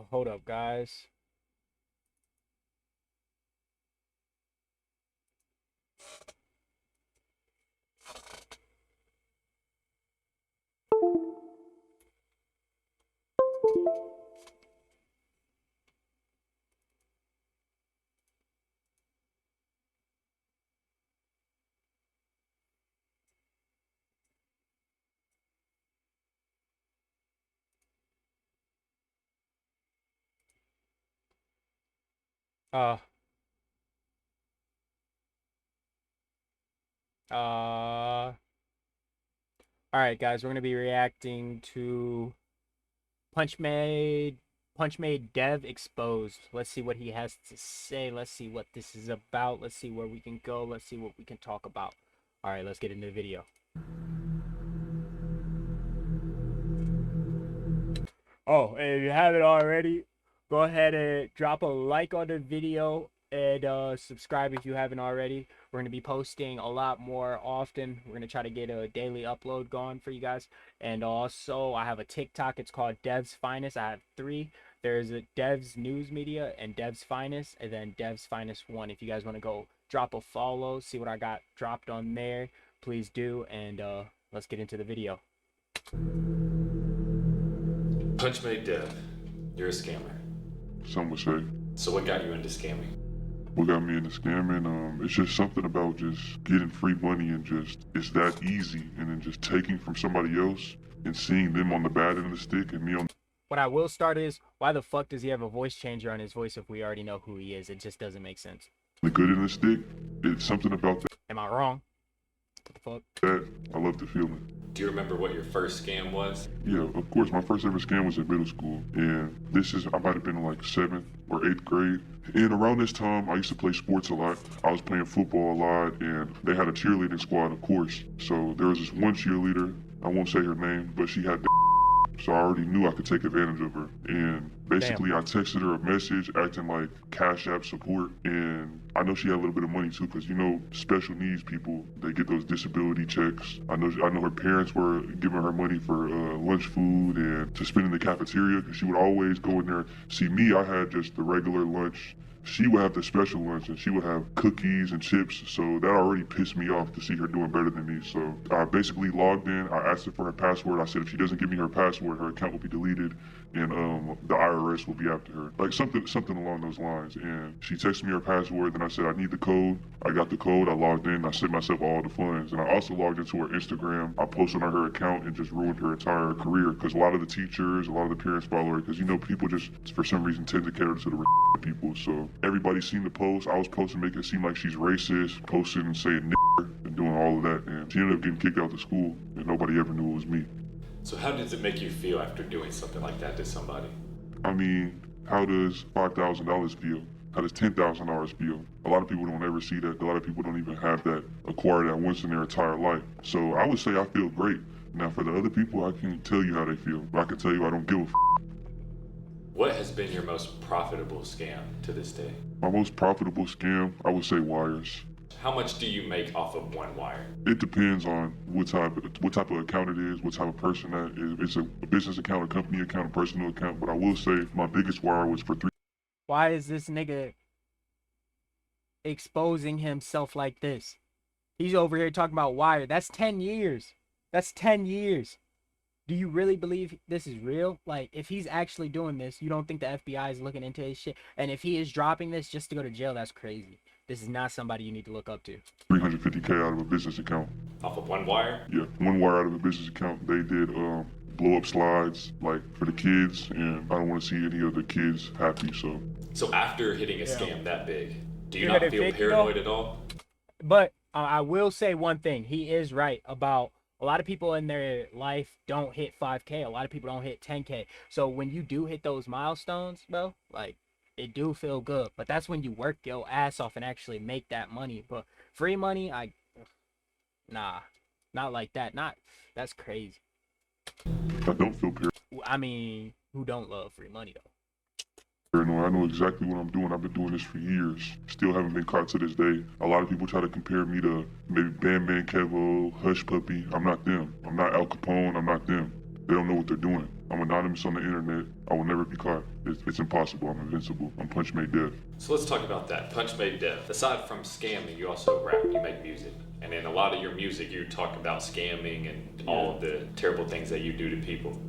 Hold up, guys. Uh, all right, guys, we're gonna be reacting to Punchmade, Punchmadedev exposed. Let's see what he has to say. Let's see what this is about. Let's see where we can go. Let's see what we can talk about. All right, let's get into the video. Oh, and if you haven't already, go ahead and drop a like on the video and subscribe if you haven't already. We're going to be posting a lot more often. We're going to try to get a daily upload going for you guys. And also, I have a TikTok. It's called Dev's Finest. I have three. There's a Dev's News Media and Dev's Finest, and then Dev's Finest 1. If you guys want to go drop a follow, see what I got dropped on there, please do. And let's get into the video. Punchmadedev, you're a scammer. Some would say. So what got you into scamming? What got me into scamming? It's just something about just getting free money and it's that easy. And then just taking from somebody else and seeing them on the bad end of the stick and me on. What I will start is, why the fuck does he have a voice changer on his voice if we already know who he is? It just doesn't make sense. The good end of the stick. It's something about that. Am I wrong? What the fuck? That I love the feeling. Do you remember what your first scam was? Yeah, of course. My first ever scam was in middle school, and I might have been in like 7th or 8th grade. And around this time, I used to play sports a lot. I was playing football a lot, and they had a cheerleading squad, of course. So there was this one cheerleader. I won't say her name, but she had. So I already knew I could take advantage of her. And basically I texted her a message acting like Cash App support. And I know she had a little bit of money too, because you know, special needs people, they get those disability checks. I know her parents were giving her money for lunch food and to spend in the cafeteria, because she would always go in there. See me, I had just the regular lunch. She would have the special lunch and she would have cookies and chips. So that already pissed me off to see her doing better than me. So I basically logged in. I asked her for her password. I said if she doesn't give me her password, her account will be deleted and the IRS will be after her. Like something along those lines. And she texted me her password. Then I said, I need the code. I got the code. I logged in. I sent myself all the funds. And I also logged into her Instagram. I posted on her account and just ruined her entire career, because a lot of the teachers, a lot of the parents follow her, because you know, people just for some reason tend to cater to the people. So everybody seen the post. I was posting, making it seem like she's racist, posting and saying nigger and doing all of that. And she ended up getting kicked out of school and nobody ever knew it was me. So how does it make you feel after doing something like that to somebody? I mean, how does $5,000 feel? How does $10,000 feel? A lot of people don't ever see that. A lot of people don't even have that, acquire that once in their entire life. So I would say I feel great. Now for the other people, I can't tell you how they feel. But I can tell you I don't give a f. What has been your most profitable scam to this day? My most profitable scam, I would say wires. How much do you make off of one wire? It depends on what type of account it is, what type of person that is. It's a business account, a company account, a personal account. But I will say my biggest wire was for $3. Why is this nigga exposing himself like this? He's over here talking about wire. That's 10 years. That's 10 years. Do you really believe this is real? Like, if he's actually doing this, you don't think the FBI is looking into his shit? And if he is dropping this just to go to jail, that's crazy. This is not somebody you need to look up to. $350K out of a business account. Off of one wire? Yeah, one wire out of a business account. They did blow up slides, like for the kids, and I don't want to see any of the kids happy. So after hitting a scam that big, do you You're not feel paranoid at all? But I will say one thing. He is right about a lot of people in their life don't hit 5K. A lot of people don't hit 10K. So when you do hit those milestones, bro, like, it do feel good. But that's when you work your ass off and actually make that money. But free money, nah, not like that. That's crazy. I don't feel paranoid. I mean, who don't love free money though? I know exactly what I'm doing. I've been doing this for years. Still haven't been caught to this day. A lot of people try to compare me to maybe Bam Kevo, Hush Puppy. I'm not them. I'm not Al Capone. I'm not them. They don't know what they're doing. I'm anonymous on the internet. I will never be caught. It's impossible. I'm invincible. I'm Punchmadedev. So let's talk about that. Punchmadedev. Aside from scamming, you also rap, you make music. And in a lot of your music, you talk about scamming and all of the terrible things that you do to people.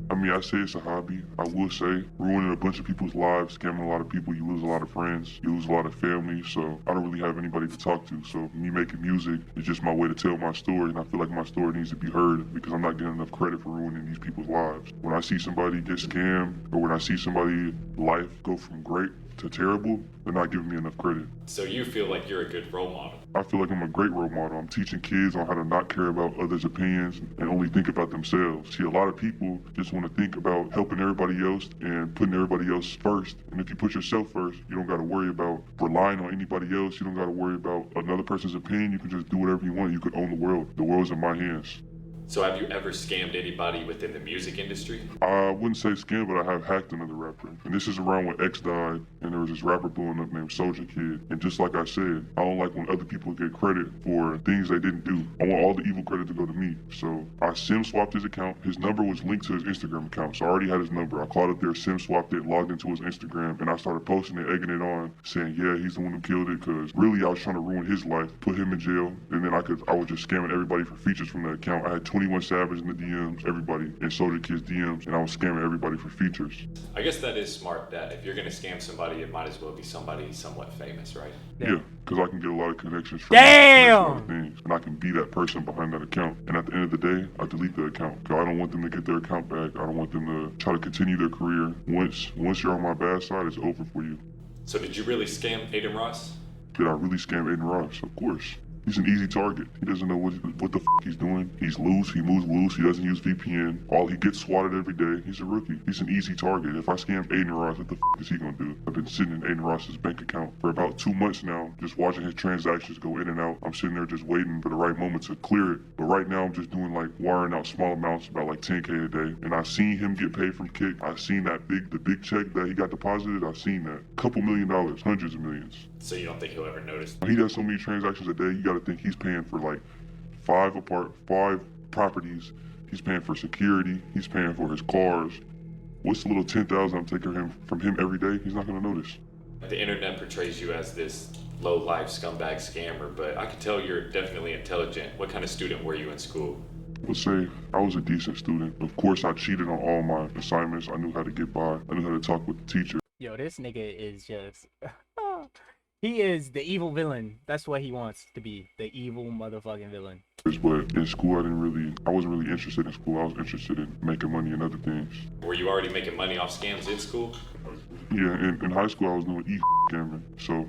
I mean, I say it's a hobby. I will say, ruining a bunch of people's lives, scamming a lot of people, you lose a lot of friends, you lose a lot of family, so I don't really have anybody to talk to. So me making music is just my way to tell my story, and I feel like my story needs to be heard because I'm not getting enough credit for ruining these people's lives. When I see somebody get scammed, or when I see somebody's life go from great to terrible, they're not giving me enough credit. So you feel like you're a good role model. I feel like I'm a great role model. I'm teaching kids on how to not care about others' opinions and only think about themselves. See, a lot of people just want to think about helping everybody else and putting everybody else first. And if you put yourself first, you don't got to worry about relying on anybody else. You don't got to worry about another person's opinion. You can just do whatever you want. You could own the world. The world's in my hands. So have you ever scammed anybody within the music industry? I wouldn't say scam, but I have hacked another rapper. And this is around when X died, and there was this rapper blowing up named Soulja Kid. And just like I said, I don't like when other people get credit for things they didn't do. I want all the evil credit to go to me. So I SIM swapped his account. His number was linked to his Instagram account, so I already had his number. I called up there, SIM swapped it, logged into his Instagram, and I started posting it, egging it on, saying, yeah, he's the one who killed it, because really I was trying to ruin his life, put him in jail, and then I was just scamming everybody for features from that account. I had 21 Savage in the DMs, everybody in Soulja Kid's DMs, and I was scamming everybody for features. I guess that is smart that if you're going to scam somebody, it might as well be somebody somewhat famous, right? Yeah, because I can get a lot of connections from Damn! a lot of things, and I can be that person behind that account. And at the end of the day, I delete the account. Because I don't want them to get their account back. I don't want them to try to continue their career. Once you're on my bad side, it's over for you. So did you really scam Adinross? Did I really scam Adinross? Of course. He's an easy target. He doesn't know what the he's doing. He's loose. He moves loose. He doesn't use VPN. He gets swatted every day. He's a rookie. He's an easy target. If I scam Adinross, what the is he gonna do? I've been sitting in Adinross's bank account for about 2 months now, just watching his transactions go in and out. I'm sitting there just waiting for the right moment to clear it. But right now I'm just doing like wiring out small amounts, about like 10K a day. And I've seen him get paid from Kick. I've seen the big check that he got deposited. I've seen that. Couple $1 million, hundreds of millions. So you don't think he'll ever notice? He does so many transactions a day, you gotta think he's paying for like 5 properties. He's paying for security. He's paying for his cars. What's the little 10,000 I'm taking from him every day? He's not gonna notice. The internet portrays you as this low-life scumbag scammer, but I can tell you're definitely intelligent. What kind of student were you in school? Let's say I was a decent student. Of course, I cheated on all my assignments. I knew how to get by. I knew how to talk with the teacher. Yo, this nigga is just... He is the evil villain. That's what he wants to be. The evil motherfucking villain. But in school, I wasn't really interested in school. I was interested in making money and other things. Were you already making money off scams in school? Yeah, in high school, I was doing scamming. So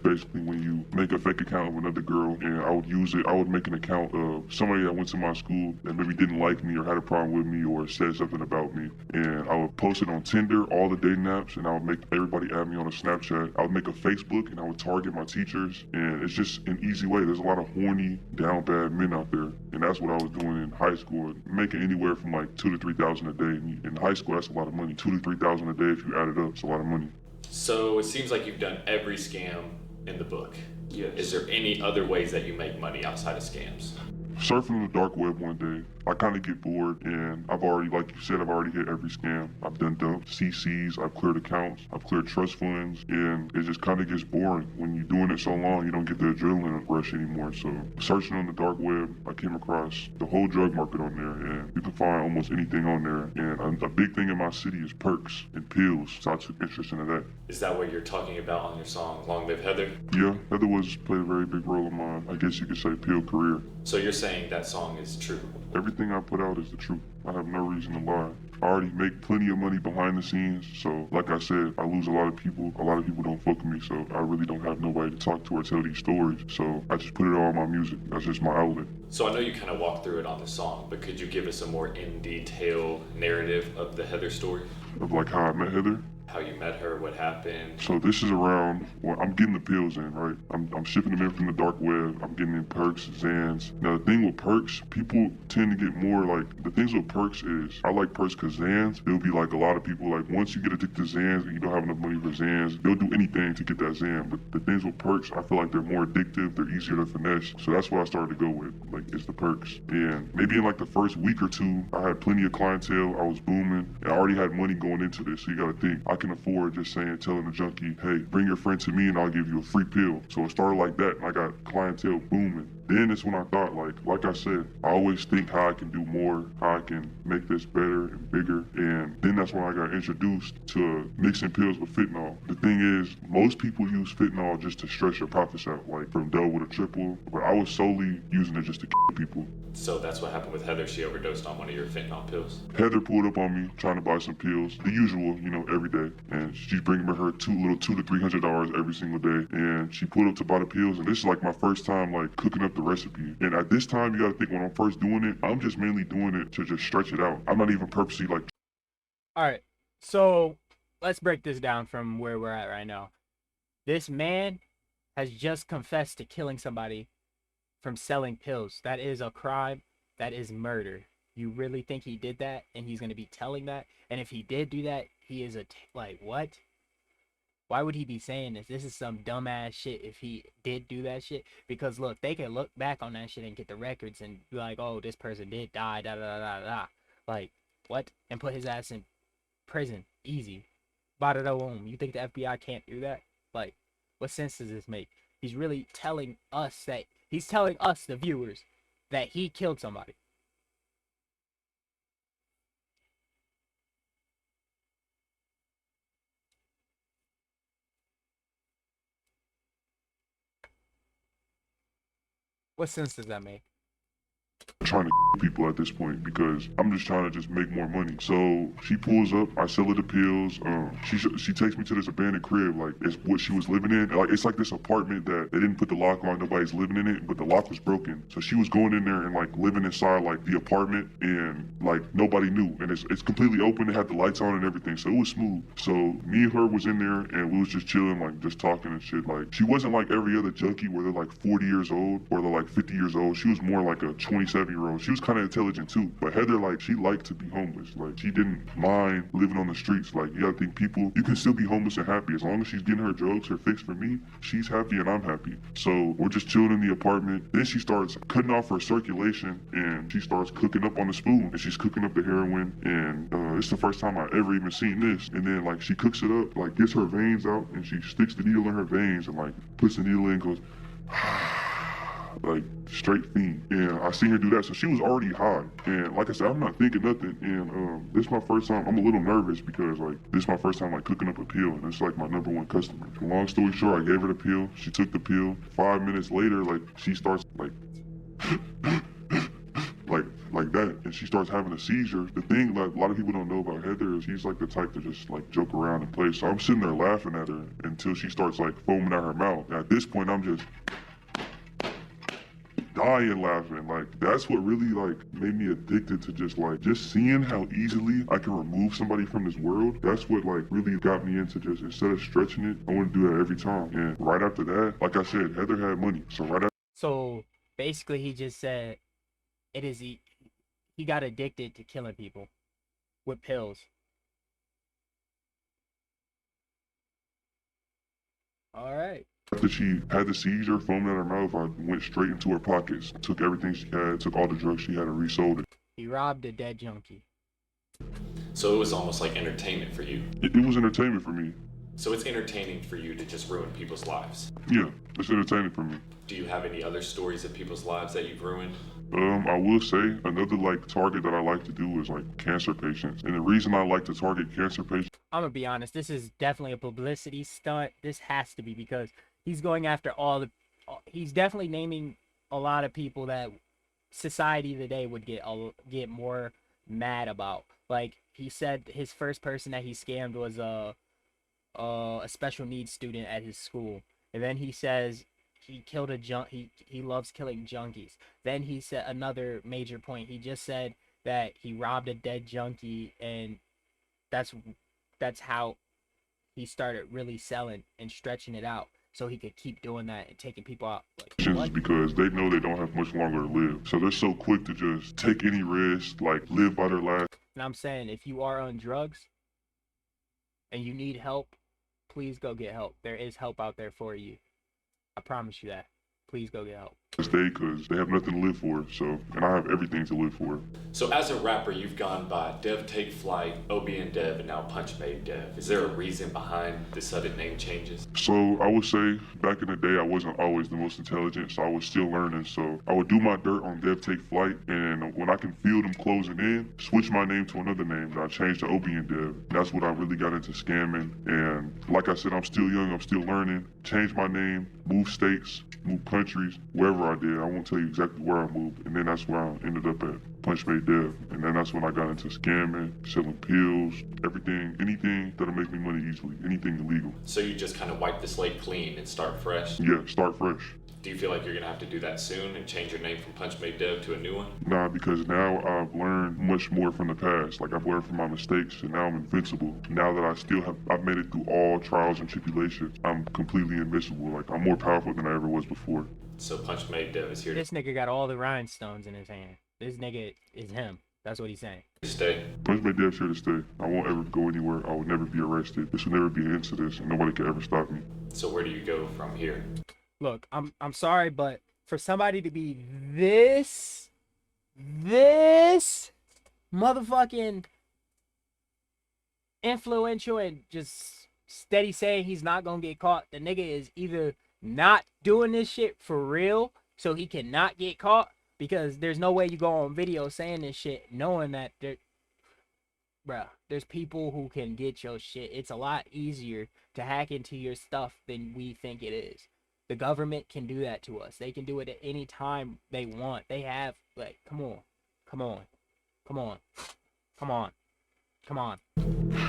basically when you make a fake account of another girl, and I would make an account of somebody that went to my school that maybe didn't like me or had a problem with me or said something about me, and I would post it on Tinder, all the dating apps, and I would make everybody add me on a Snapchat. I would make a Facebook, and I would target my teachers, and it's just an easy way. There's a lot of horny, down bad men out there, and that's what I was doing in high school, making anywhere from like $2,000 to $3,000 a day. In high school, that's a lot of money. $2,000 to $3,000 a day, if you add it up, it's a lot of money. So it seems like you've done every scam in the book. Yes. Is there any other ways that you make money outside of scams? Surfing the dark web one day, I kind of get bored, and I've already, like you said, I've already hit every scam. I've done dumps, CCs, I've cleared accounts, I've cleared trust funds, and it just kind of gets boring. When you're doing it so long, you don't get the adrenaline rush anymore. So searching on the dark web, I came across the whole drug market on there, and you can find almost anything on there. And a big thing in my city is perks and pills, so I took interest into that. Is that what you're talking about on your song, Long Live Heather? Yeah, Heather played a very big role in my, I guess you could say, pill career. So you're saying that song is true? Everything I put out is the truth. I have no reason to lie. I already make plenty of money behind the scenes, so like I said, I lose a lot of people. A lot of people don't fuck with me, so I really don't have nobody to talk to or tell these stories. So I just put it all in my music. That's just my outlet. So I know you kind of walked through it on the song, but could you give us a more in detail narrative of the Heather story? Of like how I met Heather? how you met her, what happened? So this is around, well, I'm getting the pills in, right? I'm shipping them in from the dark web. I'm getting in perks, Zans. Now the thing with perks, people tend to get more like, the things with perks is, I like perks because Zans, it'll be like a lot of people, like once you get addicted to Zans and you don't have enough money for Zans, they'll do anything to get that Zan. But the things with perks, I feel like they're more addictive, they're easier to finesse. So that's what I started to go with, like it's the perks. And maybe in like the first week or two, I had plenty of clientele, I was booming, and I already had money going into this. So you gotta think, I can afford just telling the junkie, hey, bring your friend to me and I'll give you a free pill. So it started like that and I got clientele booming. Then it's when I thought, like I said, I always think how I can do more, how I can make this better and bigger. And then that's when I got introduced to mixing pills with fentanyl. The thing is, most people use fentanyl just to stretch their profits out, like from double to triple. But I was solely using it just to kill people. So that's what happened with Heather. She overdosed on one of your fentanyl pills. Heather pulled up on me trying to buy some pills, the usual, every day. And she's bringing me her $200 to $300 every single day. And she pulled up to buy the pills. And this is like my first time like cooking up the recipe. And at this time, you gotta think when I'm first doing it, I'm just mainly doing it to just stretch it out. I'm not even purposely like. All right, so let's break this down from where we're at right now. This man has just confessed to killing somebody from selling pills. That is a crime. That is murder. You really think he did that and he's going to be telling that? And if he did do that, he is like, what? Why would he be saying this? This is some dumbass shit if he did do that shit. Because look, they can look back on that shit and get the records and be like, oh, this person did die, da da da da. Like, what? And put his ass in prison. Easy. Bada da boom. You think the FBI can't do that? Like, what sense does this make? He's really telling us that, he's telling us, the viewers, that he killed somebody. What sense does that make? Trying to people at this point because I'm just trying to just make more money. So she pulls up, I sell her the pills. She takes me to this abandoned crib, like it's what she was living in. Like it's like this apartment that they didn't put the lock on, nobody's living in it, but the lock was broken. So she was going in there and like living inside like the apartment and like nobody knew. And it's completely open, it had the lights on and everything. So it was smooth. So me and her was in there and we was just chilling, like just talking and shit. Like she wasn't like every other junkie where they're like 40 years old or they're like 50 years old. She was more like a 27-year-old. She was kind of intelligent too, but Heather, like, she liked to be homeless. Like, she didn't mind living on the streets. Like, you gotta think people, you can still be homeless and happy. As long as she's getting her drugs, her fix for me, she's happy and I'm happy. So we're just chilling in the apartment. Then she starts cutting off her circulation and she starts cooking up on the spoon and she's cooking up the heroin. And it's the first time I ever even seen this. And then like she cooks it up, like gets her veins out and she sticks the needle in her veins and like puts the needle in and goes, like straight fiend. And I seen her do that, so she was already high. And like I said, I'm not thinking nothing. And this is my first time. I'm a little nervous because like this is my first time like cooking up a pill, and it's like my #1 customer. Long story short, I gave her the pill. She took the pill. 5 minutes later, like she starts like like that, and she starts having a seizure. The thing like a lot of people don't know about Heather is she's like the type to just like joke around and play. So I'm sitting there laughing at her until she starts like foaming at her mouth. And at this point, I'm just dying laughing. Like that's what really like made me addicted to just seeing how easily I can remove somebody from this world. That's what like really got me into just, instead of stretching it, I want to do that every time. And right after that, like I said, Heather had money. So basically he just said it is he got addicted to killing people with pills. All right. After she had the seizure, foaming at her mouth, I went straight into her pockets, took everything she had, took all the drugs she had and resold it. He robbed a dead junkie. So it was almost like entertainment for you. It was entertainment for me. So it's entertaining for you to just ruin people's lives. Yeah, it's entertaining for me. Do you have any other stories of people's lives that you've ruined? I will say another like target that I like to do is like cancer patients. And the reason I like to target cancer patients, I'm gonna be honest, this is definitely a publicity stunt. This has to be because he's going after he's definitely naming a lot of people that society today would get more mad about. Like he said his first person that he scammed was a special needs student at his school. And then he says he killed he loves killing junkies. Then he said another major point. He just said that he robbed a dead junkie, and that's how he started really selling and stretching it out so he could keep doing that and taking people out. Like, Is because they know they don't have much longer to live. So they're so quick to just take any risk, like live by their last. And I'm saying, if you are on drugs and you need help, please go get help. There is help out there for you. I promise you that. Please go get help. Day because they have nothing to live for. So, and I have everything to live for. So as a rapper, you've gone by Dev Take Flight, Dev, and now Punchmadedev. Is there a reason behind the sudden name changes? So I would say back in the day, I wasn't always the most intelligent, so I was still learning. So I would do my dirt on Dev Take Flight, and when I can feel them closing in, switch my name to another name. And I changed to Dev. That's what I really got into scamming. And like I said, I'm still young, I'm still learning. Changed my name, moved states, moved countries, wherever I did. I won't tell you exactly where I moved. And then that's where I ended up at Punchmadedev. And then that's when I got into scamming, selling pills, everything, anything that'll make me money easily, anything illegal. So you just kind of wipe the slate clean and start fresh? Yeah, start fresh. Do you feel like you're going to have to do that soon and change your name from Punchmadedev to a new one? Nah, because now I've learned much more from the past. Like, I've learned from my mistakes, and now I'm invincible. Now that I've made it through all trials and tribulations, I'm completely invincible. Like, I'm more powerful than I ever was before. So Punchmadedev is here This nigga got all the rhinestones in his hand. This nigga is him. That's what he's saying. to stay. Punchmadedev's here to stay. I won't ever go anywhere. I will never be arrested. This will never be an incident, and nobody can ever stop me. So where do you go from here? Look, I'm sorry, but for somebody to be this motherfucking influential and just steady saying he's not gonna get caught, the nigga is either not doing this shit for real so he cannot get caught, because there's no way you go on video saying this shit knowing that there's people who can get your shit. It's a lot easier to hack into your stuff than we think it is. The government can do that to us. They can do it at any time they want. They have, like, come on.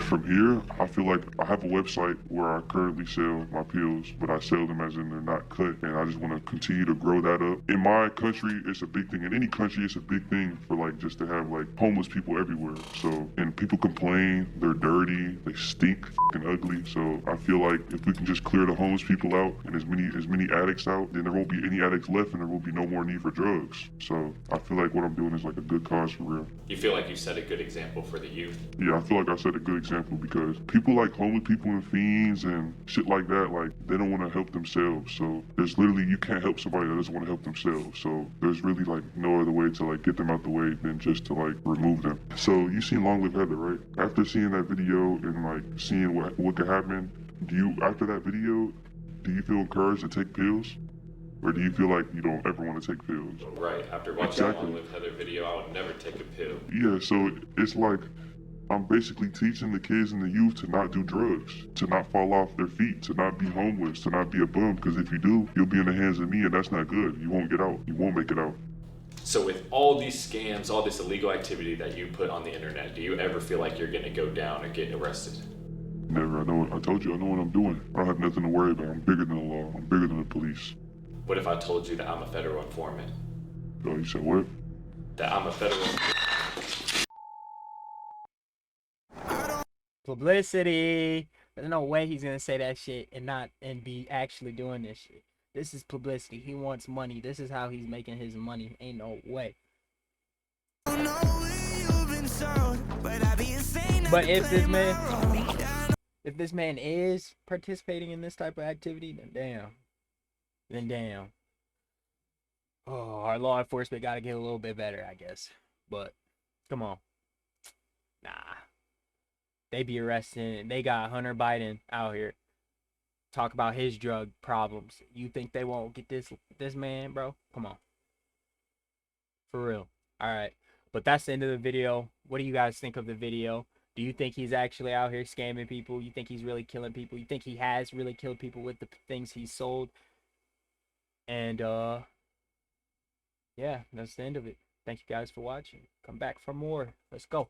From here, I feel like I have a website where I currently sell my pills, but I sell them as in they're not cut, and I just want to continue to grow that up. In my country, it's a big thing. In any country, it's a big thing for, like, just to have, like, homeless people everywhere. So, and people complain, they're dirty, they stink, fucking ugly. So I feel like if we can just clear the homeless people out and as many addicts out, then there won't be any addicts left, and there will be no more need for drugs. So I feel like what I'm doing is like a good cause for real. You feel like you set a good example for the youth? Yeah, I feel like I set a good example because people like homeless people and fiends and shit like that, like, they don't want to help themselves. So there's literally, you can't help somebody that doesn't want to help themselves. So there's really like no other way to like get them out the way than just to like remove them. So you seen Long Live Heather, right? After seeing that video and like seeing what could happen, after that video, do you feel encouraged to take pills? Or do you feel like you don't ever want to take pills? Right. After watching the Long Live Heather video, I would never take a pill. Yeah, so it's like I'm basically teaching the kids and the youth to not do drugs, to not fall off their feet, to not be homeless, to not be a bum, because if you do, you'll be in the hands of me, and that's not good. You won't get out. You won't make it out. So with all these scams, all this illegal activity that you put on the internet, do you ever feel like you're going to go down or get arrested? Never. I told you, I know what I'm doing. I don't have nothing to worry about. I'm bigger than the law. I'm bigger than the police. What if I told you that I'm a federal informant? Oh, you said what? That I'm a federal... Publicity. There's no way he's gonna say that shit and be actually doing this shit. This is publicity. He wants money. This is how he's making his money. Ain't no way. But if this man is participating in this type of activity, then damn. Oh, our law enforcement gotta get a little bit better, I guess. But come on. Nah. They be arresting. They got Hunter Biden out here talk about his drug problems. You think they won't get this man, bro? Come on. For real. All right. But that's the end of the video. What do you guys think of the video? Do you think he's actually out here scamming people? You think he's really killing people? You think he has really killed people with the things he sold? And yeah, that's the end of it. Thank you guys for watching. Come back for more. Let's go.